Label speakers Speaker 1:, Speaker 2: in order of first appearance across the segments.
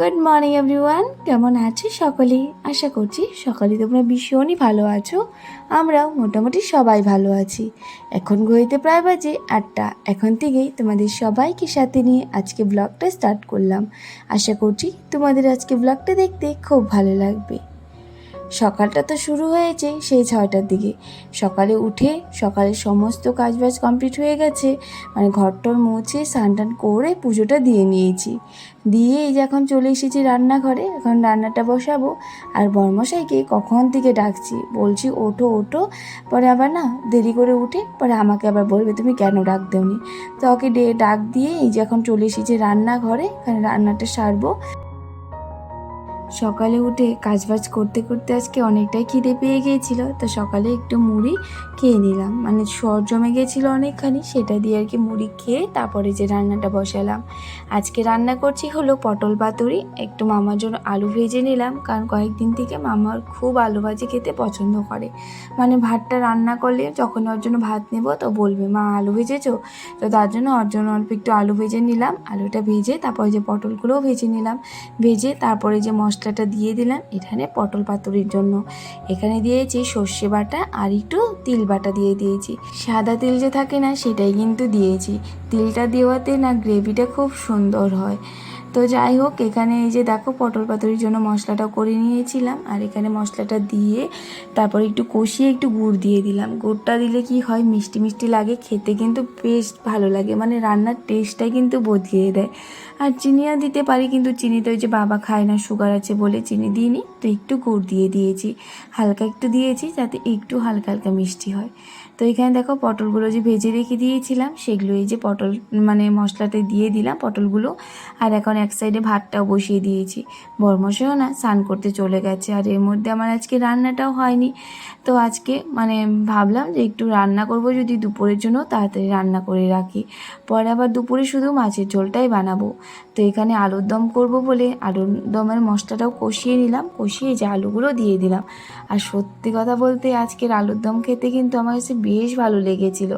Speaker 1: Good morning everyone, কেমন আছো সকলেই? আশা করছি সকলেই তোমরা ভীষণই ভালো আছো। আমরাও মোটামুটি সবাই ভালো আছি। এখন ঘড়িতে প্রায় বাজে 8টা। এখন থেকেই তোমাদের সবাইকে সাথে নিয়ে আজকে ব্লগটা স্টার্ট করলাম। আশা করছি তোমাদের আজকে ব্লগটা দেখতে খুব ভালো লাগবে। সকালটা তো শুরু হয়েছে সেই 6টার দিকে। সকালে উঠে সকালের সমস্ত কাজবাজ কমপ্লিট হয়ে গেছে, মানে ঘরটর মুছে স্নান টান করে পুজোটা দিয়ে নিয়েছি। দিয়ে এই যে এখন চলে এসেছি রান্নাঘরে, এখন রান্নাটা বসাবো। আর বর্মশাইকে কখন থেকে ডাকছি, বলছি ওঠো ওঠো, পরে আবার না দেরি করে উঠে পরে আমাকে আবার বলবে তুমি কেন ডাক দেওনি। তো ওকে ডাক দিয়ে এই যে এখন চলে এসেছি রান্নাঘরে, এখানে রান্নাটা সারবো। সকালে উঠে কাজবাজ করতে করতে আজকে অনেকটাই খিদে পেয়ে গিয়েছিল, তো সকালে একটু মুড়ি খেয়ে নিলাম, মানে সর জমে গিয়েছিলো অনেকখানি, সেটা দিয়ে আর কি মুড়ি খেয়ে তারপরে যে রান্নাটা বসালাম। আজকে রান্না করছি হলো পটল পাতুরি। একটু মামার জন্য আলু ভেজে নিলাম, কারণ কয়েকদিন থেকে মামার খুব আলু ভাজি খেতে পছন্দ করে। মানে ভাতটা রান্না করলে যখন ওর জন্য ভাত নেব তো বলবে মা আলু ভেজেছো, তো তার জন্য ওর জন্য অল্প একটু আলু ভেজে নিলাম। আলুটা ভেজে তারপরে যে পটলগুলোও ভেজে নিলাম, ভেজে তারপরে যে মশলাটা দিয়ে দিলাম এখানে পটল পাতুরির জন্য। এখানে দিয়েছি সর্ষে বাটা আর একটু তিল বাটা দিয়ে দিয়েছি। সাদা তিল যে থাকে না সেটাই কিন্তু দিয়েছি। তিলটা দেওয়াতে না গ্রেভিটা খুব সুন্দর হয়। তো যাই হোক, এখানে এই যে দেখো পটল পাতুরির জন্য মশলাটা করে নিয়েছিলাম, আর এখানে মশলাটা দিয়ে তারপর একটু কষিয়ে একটু গুড় দিয়ে দিলাম। গুড়টা দিলে কি হয়, মিষ্টি মিষ্টি লাগে খেতে, কিন্তু বেশ ভালো লাগে, মানে রান্নার টেস্টটাই কিন্তু বদলিয়ে দেয়। আর চিনিও দিতে পারি, কিন্তু চিনি তো ওই যে বাবা খায় না, সুগার আছে বলে চিনি দিইনি, তো একটু গুড় দিয়ে দিয়েছি, হালকা একটু দিয়েছি যাতে একটু হালকা হালকা মিষ্টি হয়। তো এখানে দেখো পটলগুলো যে ভেজে রেখে দিয়েছিলাম সেগুলো এই যে পটল মানে মশলাতে দিয়ে দিলাম পটলগুলো। আর এখন এক সাইডে ভাতটাও বসিয়ে দিয়েছি। বরমশাইও না স্নান করতে চলে গেছে, আর এর মধ্যে আমার আজকে রান্নাটাও হয়নি। তো আজকে মানে ভাবলাম যে একটু রান্না করব, যদি দুপুরের জন্য তাড়াতাড়ি রান্না করে রাখি, পরে আবার দুপুরে শুধু মাছের ঝোলটাই বানাবো। তো এখানে আলুর দম করব বলে আলুর দমের মশলাটাও কষিয়ে নিলাম, কষিয়ে যে আলুগুলো দিয়ে দিলাম। আর সত্যি কথা বলতে আজকের আলুর দম খেতে কিন্তু আমার কাছে বেশ ভালো লেগেছিল,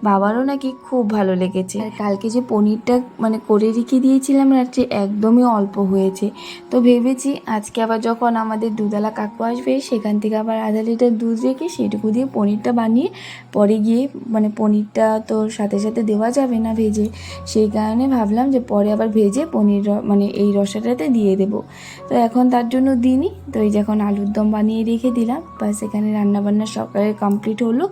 Speaker 1: বাবারও নাকি খুব ভালো লেগেছে। আর কালকে যে পনিরটা মানে করে রেখে দিয়েছিলাম রাত্রে, একদমই অল্প হয়েছে। তো ভেবেছি আজকে আবার যখন আমাদের দুধওয়ালা কাকু আসবে সেখান থেকে আবার আধা লিটার দুধ রেখে সেটুকু দিয়ে পনিরটা বানিয়ে পরে গিয়ে, মানে পনিরটা তো সাথে সাথে দেওয়া যাবে না ভেজে, সেই কারণে ভাবলাম যে পরে আবার ভেজে পনির মানে এই রসাটাতে দিয়ে দেবো। তো এখন তার জন্য দিইনি। তো এই যখন আলুর দম বানিয়ে রেখে দিলাম, বাস এখানে রান্নাবান্না সকালে কমপ্লিট হলো।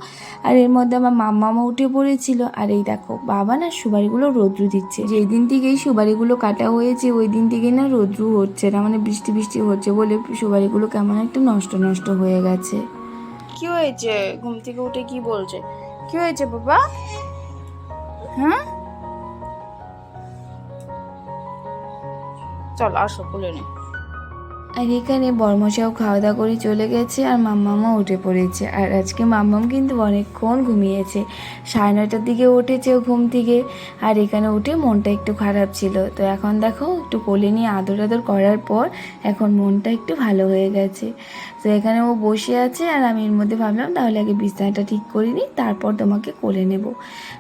Speaker 1: আর এর মধ্যে আমার মাম্মামা উঠে পড়েছিল। আর এই দেখো বাবা না সুপারিগুলো রৌদ্র দিচ্ছে, যেই দিন থেকেই সুপারিগুলো কাটা হয়েছে ওই দিন থেকেই না রৌদ্র হচ্ছে না, মানে বৃষ্টি বৃষ্টি হচ্ছে বলে সুপারিগুলো কেমন একটু নষ্ট নষ্ট হয়ে গেছে। কি হয়েছে? ঘুম থেকে উঠে কি বলছে? কি হয়েছে বাবা? হ্যাঁ, চল আসো খুলে নে। আর এখানে বর্মশাও খাওয়া দাওয়া করে চলে গেছে, আর মাম্মামও উঠে পড়েছে। আর আজকে মাম্মাম কিন্তু অনেকক্ষণ ঘুমিয়েছে, 9:30টার দিকে উঠেছে ও ঘুম থেকে। আর এখানে উঠে মনটা একটু খারাপ ছিল, তো এখন দেখো একটু কোলে নিয়ে আদর আদর করার পর এখন মনটা একটু ভালো হয়ে গেছে। তো এখানে ও বসে আছে, আর আমি এর মধ্যে ভাবলাম তাহলে আগে বিছানাটা ঠিক করে নিই, তারপর তোমাকে কোলে নেব।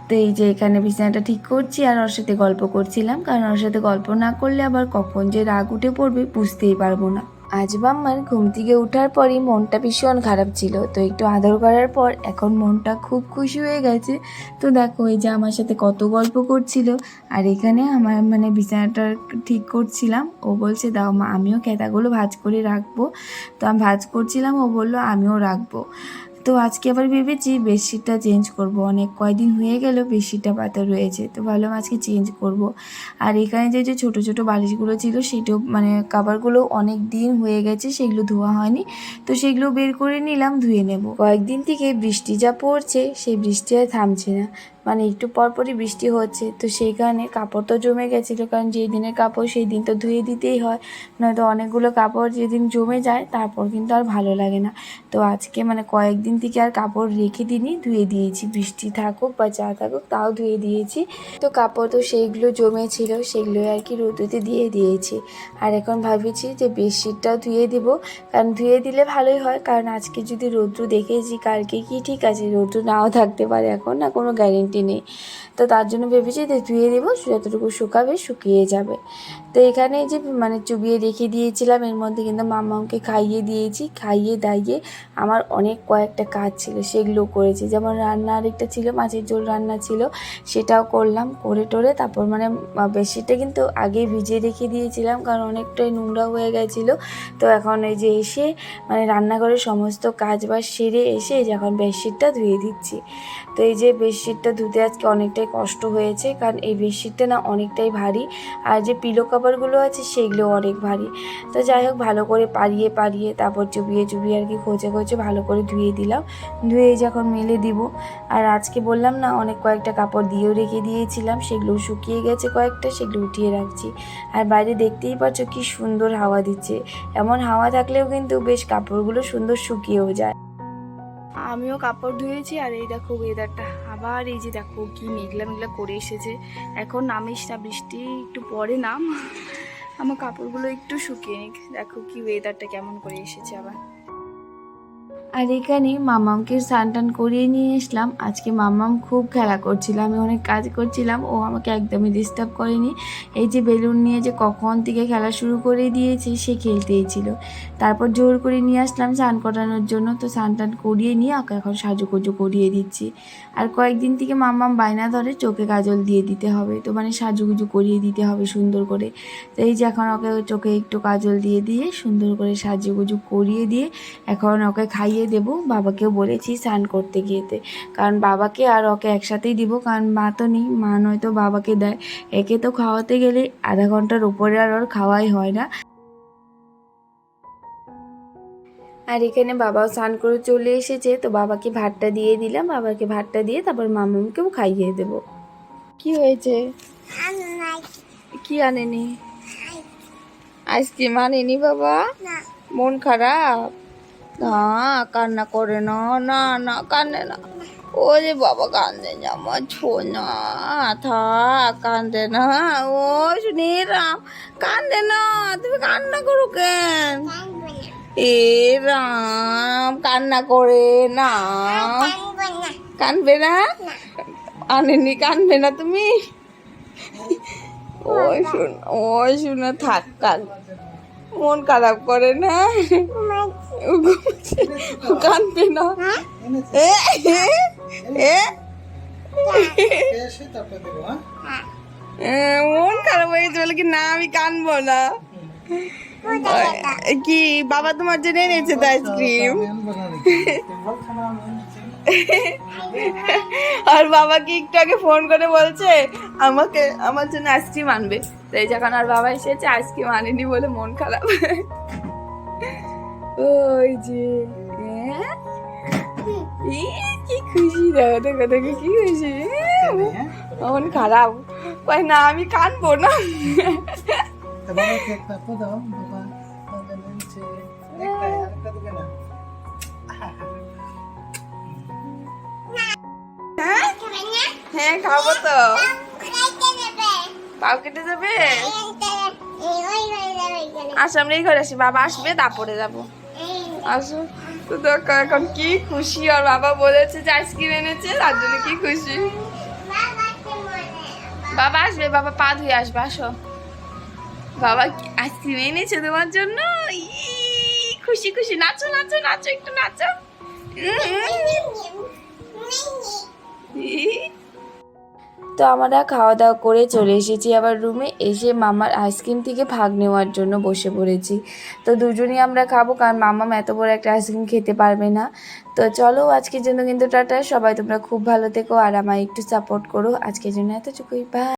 Speaker 1: তো এই যে এখানে বিছানাটা ঠিক করছি আর ওর সাথে গল্প করছিলাম, কারণ ওর সাথে গল্প না করলে আবার কখন যে রাগ উঠে পড়বে বুঝতেই পারবো না। আজ বাম্মার ঘুম থেকে ওঠার পরই মনটা ভীষণ খারাপ ছিল, তো একটু আদর করার পর এখন মনটা খুব খুশি হয়ে গেছে। তো দেখো এই যে আমার সাথে কত গল্প করছিল। আর এখানে আমার মানে বিছানাটা ঠিক করছিলাম, ও বলছে দাও মা আমিও খেতাগুলো ভাঁজ করে রাখবো। তো আমি ভাঁজ করছিলাম, ও বললো আমিও রাখবো। তো আজকে আবার ভেবেছি বেডশিটটা চেঞ্জ করব, অনেক কয়দিন হয়ে গেল বেডশিটটা পাতা রয়েছে, তো ভাবলাম আজকে চেঞ্জ করব। আর এখানে যে যে ছোটো ছোটো বালিশগুলো ছিল সেটাও মানে কাভারগুলো অনেক দিন হয়ে গেছে, সেগুলো ধোয়া হয়নি, তো সেগুলো বের করে নিলাম, ধুয়ে নেব। কয়েকদিন থেকে বৃষ্টি যা পড়ছে সেই বৃষ্টি আর থামছে না, মানে একটু পরপরই বৃষ্টি হচ্ছে, তো সেই কারণে কাপড় তো জমে গেছিলো, কারণ যেই দিনের কাপড় সেই দিন তো ধুয়ে দিতেই হয়, নয়তো অনেকগুলো কাপড় যেদিন জমে যায় তারপর কিন্তু আর ভালো লাগে না। তো আজকে মানে কয়েকদিন থেকে আর কাপড় রেখে দিইনি, ধুয়ে দিয়েছি, বৃষ্টি থাকুক বা যা থাকুক তাও ধুয়ে দিয়েছি। তো কাপড় তো সেইগুলো জমেছিল সেগুলো আর কি রোদ্রুতে দিয়ে দিয়েছি। আর এখন ভাবছি যে বেডশিটটাও ধুয়ে দিব, কারণ ধুয়ে দিলে ভালোই হয়, কারণ আজকে যদি রৌদ্র দেখেছি কালকে কি ঠিক আছে রৌদ্র নাও থাকতে পারে, এখন না কোনো গ্যারেন্টি গ্যারেন্টি নেই। তো তার জন্য ভেবেছি যে ধুয়ে দেবো, যতটুকু শুকাবে শুকিয়ে যাবে। তো এখানে যে মানে চুবিয়ে রেখে দিয়েছিলাম, এর মধ্যে কিন্তু মাম্মামকে খাইয়ে দিয়েছি। খাইয়ে দাইয়ে আমার অনেক কয়েকটা কাজ ছিল, সেগুলো করেছি। যেমন রান্না আরেকটা ছিল, মাছের ঝোল রান্না ছিল, সেটাও করলাম। করে টোরে তারপর মানে বেডশিটটা কিন্তু আগেই ভিজিয়ে রেখে দিয়েছিলাম, কারণ অনেকটাই নোংরা হয়ে গেছিলো। তো এখন এই যে এসে মানে রান্নাঘরের সমস্ত কাজ বাজ সেরে এসে যখন বেডশিটটা ধুয়ে দিচ্ছি। তো এই যে বেডশিটটা ধুতে আজকে অনেকটাই কষ্ট হয়েছে, কারণ এই বেডশিটটা না অনেকটাই ভারী, আর যে পিলো কভারগুলো আছে সেগুলো অনেক ভারী। তো যাই হোক, ভালো করে পারিয়ে তারপর চুবিয়ে আর কি খোঁচে ভালো করে ধুয়ে দিলাম। ধুয়ে যখন মেলে দিব, আর আজকে বললাম না অনেক কয়েকটা কাপড় দিয়েও রেখে দিয়েছিলাম, সেগুলো শুকিয়ে গেছে কয়েকটা, সেগুলো উঠিয়ে রাখছি। আর বাইরে দেখতেই পাচ্ছ কি সুন্দর হাওয়া দিচ্ছে। এমন হাওয়া থাকলেও কিন্তু বেশ কাপড়গুলো সুন্দর শুকিয়েও যায়। আমিও কাপড় ধুয়েছি, আর এই দেখো ওয়েদারটা আবার এই যে দেখো কি মেঘলা করে এসেছে। এখন নামিস না, বৃষ্টি একটু পরে নাম, আমার কাপড়গুলো একটু শুকিয়ে নিক। দেখো কি ওয়েদারটা কেমন করে এসেছে আবার। আর এখানে মামামকে স্নান টান করিয়ে নিয়ে এসলাম। আজকে মামাম খুব খেলা করছিল, আমি অনেক কাজ করছিলাম, ও আমাকে একদমই ডিস্টার্ব করেনি। এই যে বেলুন নিয়ে যে কখন থেকে খেলা শুরু করে দিয়েছি, সে খেলতেই ছিল। তারপর জোর করে নিয়ে আসলাম স্নান করানোর জন্য। তো স্নান টান করিয়ে নিয়ে ওকে এখন সাজুগুজু করিয়ে দিচ্ছি। আর কয়েকদিন থেকে মামাম বায়না ধরে চোখে কাজল দিয়ে দিতে হবে, তো মানে সাজুগুজু করিয়ে দিতে হবে সুন্দর করে। তো এই যে এখন ওকে চোখে একটু কাজল দিয়ে সুন্দর করে সাজুগুজু করিয়ে দিয়ে এখন ওকে খাইয়ে দেবো। বাবাকেও বলেছি স্নান করতে গিয়েতে, কারণ বাবাকে আর ওকে একসাথেই দিব, কারণ মা তো নেই, মা নয়তো বাবাকে দেয়। একে তো খাওয়াতে গেলে আধা ঘন্টার উপরে আর ওর খাওয়াই হয় না। আর এখানে বাবাও স্নান করে চলে এসেছে, তো বাবাকে ভাতটা দিয়ে দিলাম। বাবাকে ভাতটা দিয়ে তারপর মামাকেও খাইয়ে দেব। কি হয়েছে? কি আনেনি? আইসক্রিম আনেনি বাবা? মন খারাপ? না, কান্না করে না, না না কান্দে না। ও যে বাবা কান্দে না, আমার ছোনা, থাক কান্দে না। ও শুনিরাম কান্দে না, তুমি কান্না করো কেন? এ রাম, কান্না করে না, কানবে না? আনেনি, কানবে না তুমি? ওই শুনে থাক, মন খারাপ করে না, কানবে না। মন খারাপ হয়েছে বলে কি না আমি কানবো না? কি বাবা তোমার জন্য এনেছে তো আইসক্রিম? আর বাবাকে একটু আগে ফোন করে বলছে আমার জন্য আইসক্রিম আনবে। তাই যখন আর বাবা এসেছে আইসক্রিম আনেনি বলে মন খারাপ। ওই যে কি খুশি, দেখো কি খুশি, মন খারাপ। কই না আমি কানবো না। হ্যাঁ খাবো তো। পাও কেটে যাবে? আসো আমরা এই ঘরে আসি, বাবা আসবে তারপরে যাবো। আসো তো দেখো এখন কি খুশি, আর বাবা বলেছে যে আইসক্রিম এনেছে, তার জন্য কি খুশি। বাবা আসবে, বাবা পা ধুয়ে আসবে। আসো, বাবা আইসক্রিম এনেছে তোমার জন্য। খুশি খুশি, নাচো নাচো নাচো, একটু নাচো। তো আমরা খাওয়া দাওয়া করে চলে এসেছি আবার রুমে। এসে মামার আইসক্রিম থেকে ভাগ নেওয়ার জন্য বসে পড়েছি। তো দুজনই আমরা খাবো, কারণ মামাম এত বড় একটা আইসক্রিম খেতে পারবে না। তো চলো আজকের জন্য কিন্তু টাটা, সবাই তোমরা খুব ভালো থেকো আর আমায় একটু সাপোর্ট করো। আজকের জন্য এতটুকুই, বাই।